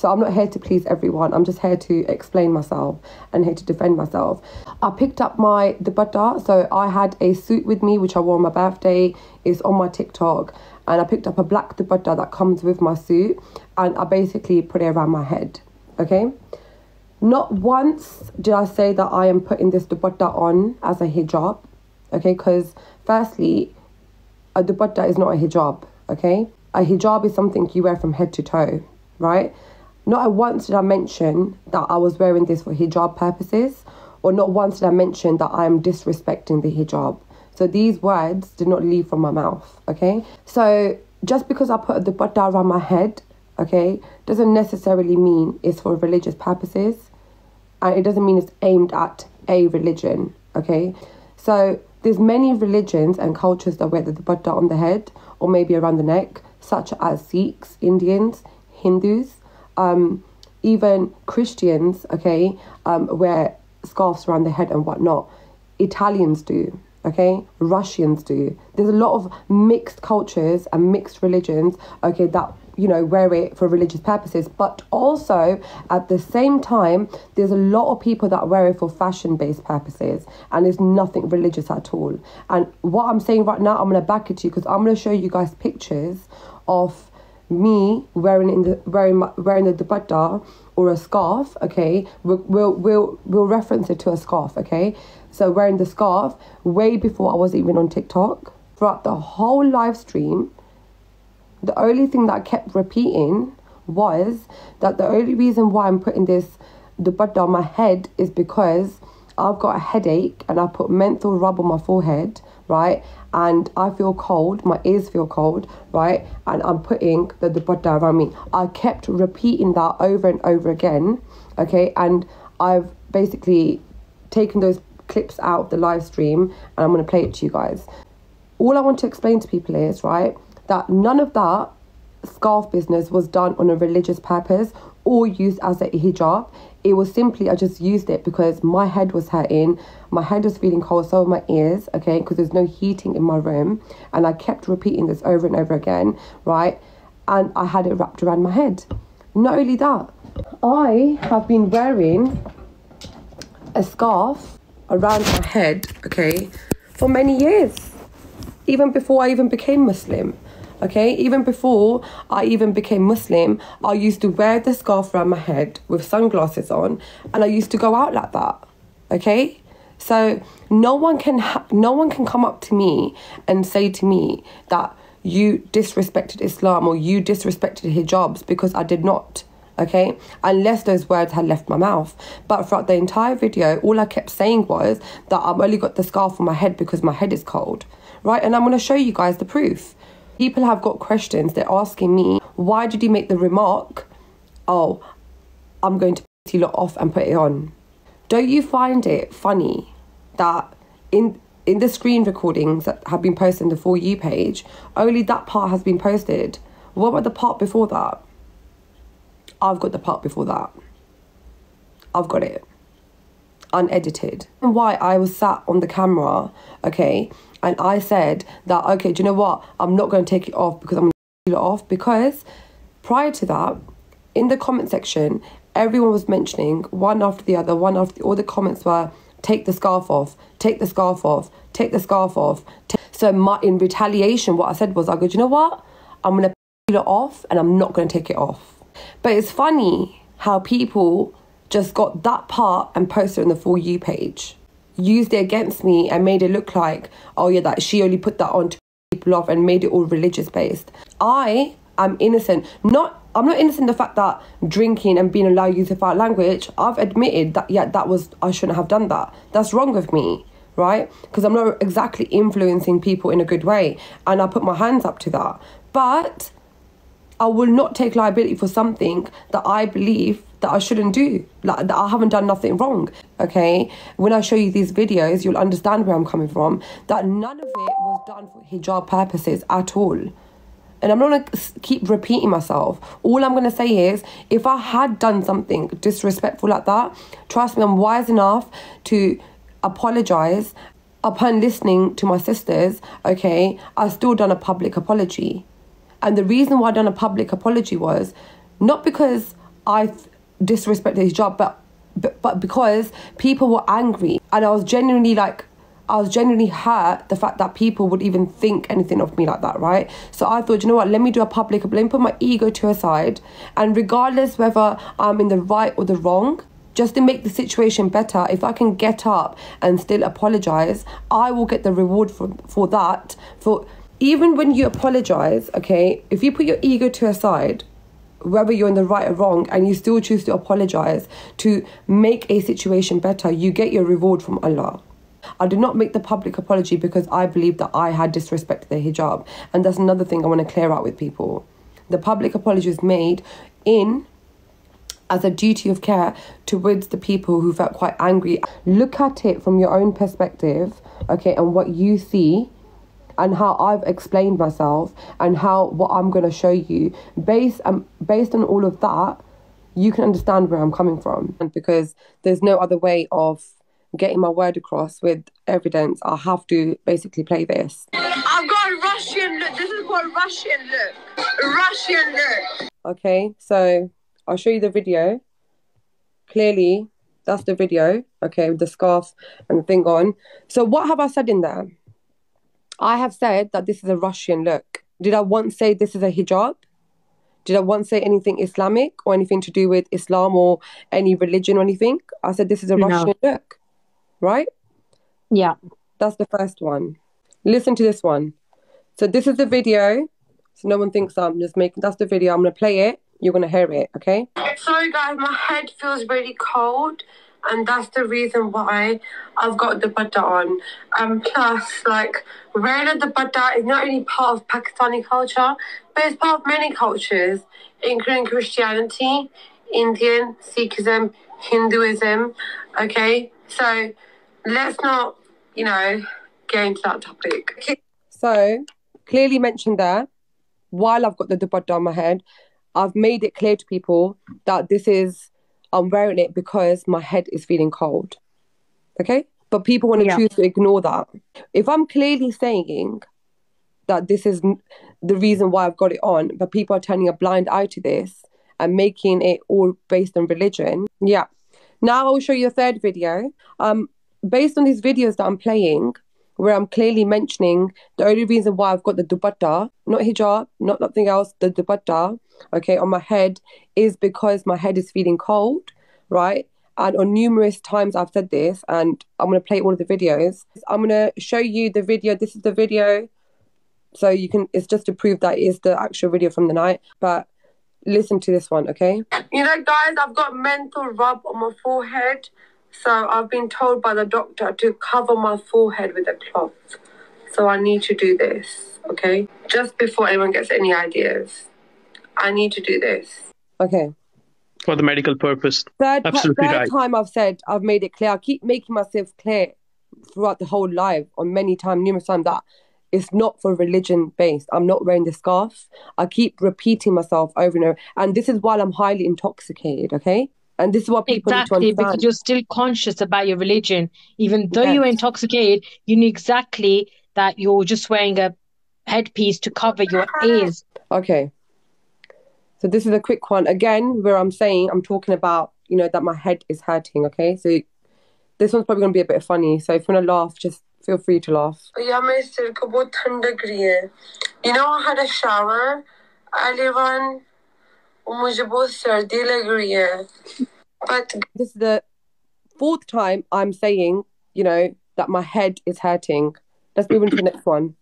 So I'm not here to please everyone. I'm just here to explain myself and here to defend myself. I picked up my dupatta. So I had a suit with me, which I wore on my birthday. It's on my TikTok. And I picked up a black dupatta that comes with my suit. And I basically put it around my head. Okay? Not once did I say that I am putting this dupatta on as a hijab. Okay? Because firstly, a dupatta is not a hijab. Okay? A hijab is something you wear from head to toe. Right? Not once did I mention that I was wearing this for hijab purposes, or not once did I mention that I am disrespecting the hijab. So these words did not leave from my mouth, okay? So just because I put the dupatta around my head, okay, doesn't necessarily mean it's for religious purposes, and it doesn't mean it's aimed at a religion, okay? So there's many religions and cultures that wear the dupatta on the head, or maybe around the neck, such as Sikhs, Indians, Hindus, even Christians, okay, wear scarves around their head and whatnot. Italians do, okay, Russians do. There's a lot of mixed cultures and mixed religions, okay, that, you know, wear it for religious purposes. But also, at the same time, there's a lot of people that wear it for fashion-based purposes, and it's nothing religious at all. And what I'm saying right now, I'm going to back it to you, because I'm going to show you guys pictures of me wearing the dupatta or a scarf, okay? We'll reference it to a scarf, okay? So wearing the scarf way before I was even on TikTok. Throughout the whole live stream, the only thing that I kept repeating was that the only reason why I'm putting this dupatta on my head is because I've got a headache and I put menthol rub on my forehead, right? And I feel cold, my ears feel cold, right? And I'm putting the dupatta around me. I kept repeating that over and over again, okay? And I've basically taken those clips out of the live stream and I'm going to play it to you guys. All I want to explain to people is, right, that none of that scarf business was done on a religious purpose or used as a hijab. It was simply, I just used it because my head was hurting, my head was feeling cold, so were my ears, okay, because there's no heating in my room, and I kept repeating this over and over again, right, and I had it wrapped around my head. Not only that, I have been wearing a scarf around my head, okay, for many years, even before I even became Muslim. Okay, even before I even became Muslim, I used to wear the scarf around my head with sunglasses on, and I used to go out like that. Okay, so no one can come up to me and say to me that you disrespected Islam or you disrespected hijabs, because I did not. Okay, unless those words had left my mouth. But throughout the entire video, all I kept saying was that I've only got the scarf on my head because my head is cold, right? And I'm going to show you guys the proof. People have got questions. They're asking me, why did you make the remark, oh, I'm going to peel it off and put it on? Don't you find it funny that in the screen recordings that have been posted on the For You page, only that part has been posted? What about the part before that? I've got the part before that. I've got it unedited. And why I was sat on the camera, okay, and I said that, okay, do you know what? I'm not going to take it off because I'm going to peel it off. Because prior to that, in the comment section, everyone was mentioning one after the other, all the comments were, take the scarf off, take the scarf off, take the scarf off. So in retaliation, what I said was, I go, do you know what? I'm going to peel it off and I'm not going to take it off. But it's funny how people just got that part and posted it on the For You page, used it against me and made it look like, oh yeah, that she only put that on to people off and made it all religious based. I am innocent. I'm not innocent in the fact that drinking and being allowed to use a foul language, I've admitted that, yeah, I shouldn't have done that. That's wrong of me, right? Because I'm not exactly influencing people in a good way, and I put my hands up to that. But I will not take liability for something that I believe that I shouldn't do, like that I haven't done nothing wrong, okay? When I show you these videos, you'll understand where I'm coming from, that none of it was done for hijab purposes at all. And I'm not going to keep repeating myself. All I'm going to say is, if I had done something disrespectful like that, trust me, I'm wise enough to apologise. Upon listening to my sisters, okay, I still done a public apology. And the reason why I done a public apology was not because disrespected the hijab, but because people were angry, and I was genuinely hurt the fact that people would even think anything of me like that, right? So I thought, you know what, let me put my ego to a side, and regardless whether I'm in the right or the wrong, just to make the situation better, if I can get up and still apologise, I will get the reward for that. For even when you apologise, okay, if you put your ego to a side, whether you're in the right or wrong, and you still choose to apologise to make a situation better, you get your reward from Allah. I did not make the public apology because I believe that I had disrespected the hijab. And that's another thing I want to clear out with people. The public apology is made as a duty of care towards the people who felt quite angry. Look at it from your own perspective, okay, and what you see, and how I've explained myself, and what I'm going to show you. Based on all of that, you can understand where I'm coming from. And because there's no other way of getting my word across with evidence, I have to basically play this. I've got a Russian look. This is called Russian look. Russian look. Okay, so I'll show you the video. Clearly, that's the video, okay, with the scarf and the thing on. So what have I said in there? I have said that this is a Russian look. Did I once say this is a hijab? Did I once say anything Islamic or anything to do with Islam or any religion or anything? I said this is a Russian look, right? Yeah. That's the first one. Listen to this one. So this is the video. So no one thinks I'm just making... That's the video. I'm going to play it. You're going to hear it, okay? Sorry, guys. My head feels really cold. And that's the reason why I've got the dupatta on. Plus, like, wearing the dupatta is not only part of Pakistani culture, but it's part of many cultures, including Christianity, Indian, Sikhism, Hinduism, okay? So, let's not, get into that topic. Okay. So, clearly mentioned there, while I've got the dupatta on my head, I've made it clear to people that I'm wearing it because my head is feeling cold. Okay? But people want to choose to ignore that. If I'm clearly saying that this is the reason why I've got it on, but people are turning a blind eye to this and making it all based on religion. Yeah. Now I'll show you a third video. Based on these videos that I'm playing, where I'm clearly mentioning the only reason why I've got the dupatta, not hijab, not nothing else, the dupatta, okay, on my head, is because my head is feeling cold, right? And on numerous times I've said this, and I'm going to play all of the videos. I'm going to show you the video. This is the video. So it's just to prove that it is the actual video from the night. But listen to this one, okay? Guys, I've got mental rub on my forehead. So I've been told by the doctor to cover my forehead with a cloth. So I need to do this, okay? Just before anyone gets any ideas. I need to do this. Okay. For the medical purpose. Third right. time I've made it clear. I keep making myself clear throughout the whole live on numerous times that it's not for religion based. I'm not wearing the scarf. I keep repeating myself over and over. And this is while I'm highly intoxicated, okay? And this is what people need to understand. Because you're still conscious about your religion. Even though you're intoxicated, you know exactly that you're just wearing a headpiece to cover your ears. Okay. So this is a quick one. Again, where I'm talking about, that my head is hurting, okay? So this one's probably going to be a bit funny. So if you want to laugh, just feel free to laugh. Yeah, my sir ko bahut thanda griye. I had a shower earlier on. Mujhe bahut sardi lag rahi hai. But this is the fourth time I'm saying, that my head is hurting. Let's move on to the next one.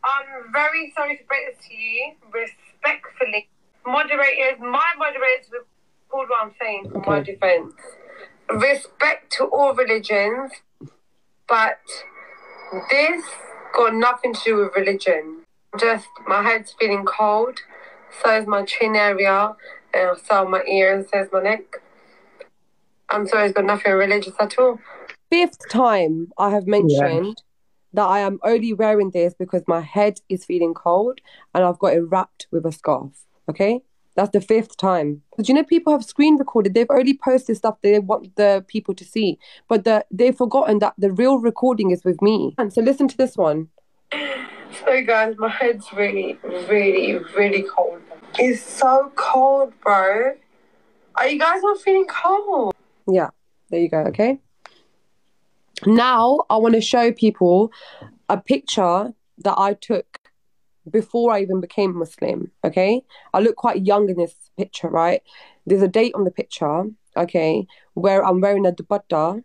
I'm very sorry to break this to you. Respectfully. My moderators record what I'm saying for my defense. Respect to all religions, but this got nothing to do with religion. Just my head's feeling cold, so is my chin area, and so my ears, so is my neck. I'm sorry, it's got nothing religious at all. Fifth time I have mentioned that I am only wearing this because my head is feeling cold and I've got it wrapped with a scarf. Okay? That's the fifth time. But people have screen recorded. They've only posted stuff they want the people to see. But they've forgotten that the real recording is with me. And so listen to this one. Sorry guys, my head's really, really, really cold. It's so cold, bro. Are you guys not feeling cold? Yeah, there you go, okay? Now, I want to show people a picture that I took before I even became Muslim, okay? I look quite young in this picture, right? There's a date on the picture, okay, where I'm wearing a dupatta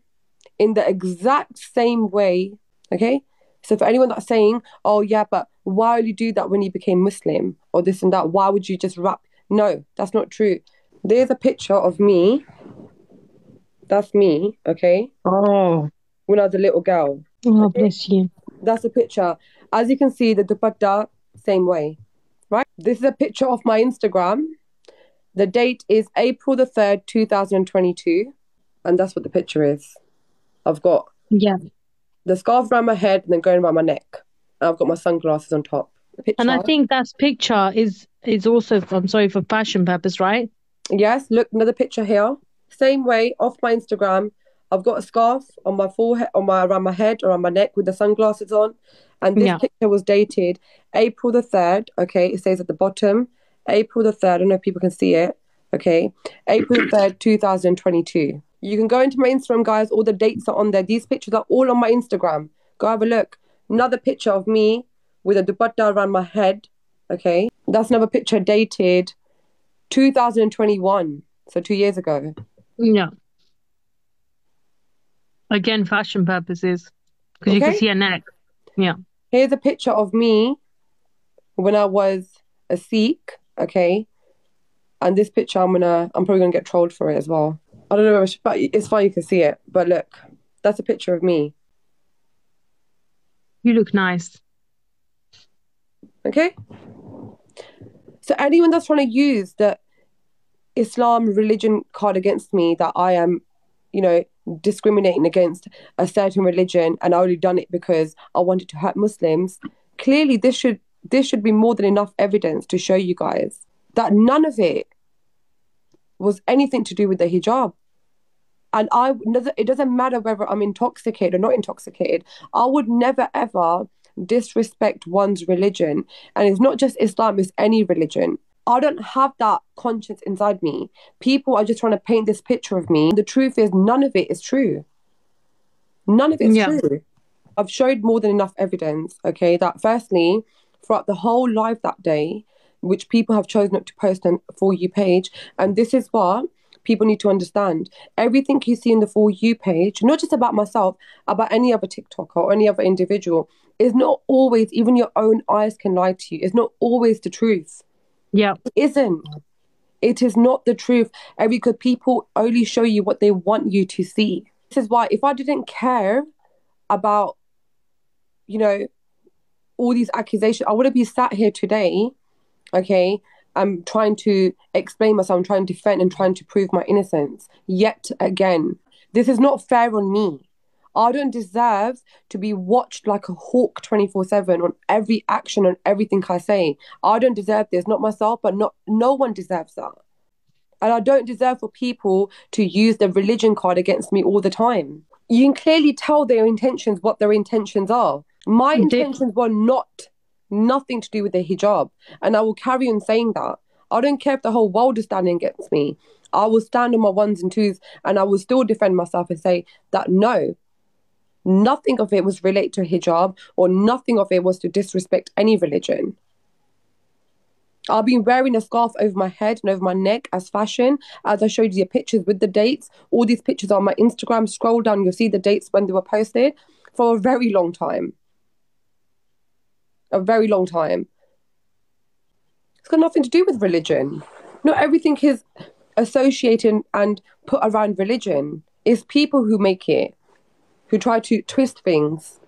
in the exact same way, okay? So for anyone that's saying, oh yeah, but why would you do that when you became Muslim or this and that? Why would you just wrap? No, that's not true. There's a picture of me. That's me, okay? Oh. When I was a little girl. Oh, Okay? bless you. That's a picture. As you can see, the dupatta, same way, right? This is a picture of my Instagram. The date is April the 3rd, 2022. And that's what the picture is. I've got Yeah. the scarf around my head and then going around my neck. And I've got my sunglasses on top. The picture. And I think that picture is also, I'm sorry, for fashion purpose, right? Yes, look, another picture here. Same way, off my Instagram. I've got a scarf on my forehead, around my head, around my neck with the sunglasses on. And this Yeah. picture was dated April the 3rd. Okay, it says at the bottom, April the 3rd. I don't know if people can see it. Okay, April the 3rd, 2022. You can go into my Instagram, guys. All the dates are on there. These pictures are all on my Instagram. Go have a look. Another picture of me with a dupatta around my head. Okay, that's another picture dated 2021, so 2 years ago. Yeah. Again, fashion purposes, because you can see a neck. Yeah. Here's a picture of me when I was a Sikh, okay? And this picture, I'm probably gonna get trolled for it as well. I don't know, but it's fine, you can see it. But look, that's a picture of me. You look nice. Okay? So anyone that's trying to use the Islam religion card against me, that I am, discriminating against a certain religion and I only done it because I wanted to hurt Muslims, clearly this should be more than enough evidence to show you guys that none of it was anything to do with the hijab. And it doesn't matter whether I'm intoxicated or not intoxicated. I would never ever disrespect one's religion. And it's not just Islam, it's any religion. I don't have that conscience inside me. People are just trying to paint this picture of me. The truth is, none of it is true. None of it is true. I've showed more than enough evidence, okay, that firstly, throughout the whole live that day, which people have chosen not to post on the For You page, and this is what people need to understand. Everything you see in the For You page, not just about myself, about any other TikToker or any other individual, is not always, even your own eyes can lie to you. It's not always the truth. Yeah. It isn't. It is not the truth. Because people only show you what they want you to see. This is why if I didn't care about, all these accusations, I wouldn't be sat here today, okay, I'm trying to explain myself, I'm trying to defend and trying to prove my innocence. Yet again, this is not fair on me. I don't deserve to be watched like a hawk 24/7 on every action, on everything I say. I don't deserve this, not myself, but no one deserves that. And I don't deserve for people to use the religion card against me all the time. You can clearly tell their intentions, what their intentions are. My intentions were nothing to do with the hijab. And I will carry on saying that. I don't care if the whole world is standing against me. I will stand on my ones and twos and I will still defend myself and say that no, nothing of it was related to hijab or nothing of it was to disrespect any religion. I've been wearing a scarf over my head and over my neck as fashion, as I showed you the pictures with the dates. All these pictures are on my Instagram. Scroll down, you'll see the dates when they were posted for a very long time. A very long time. It's got nothing to do with religion. Not everything is associated and put around religion. It's people who make it, who try to twist things.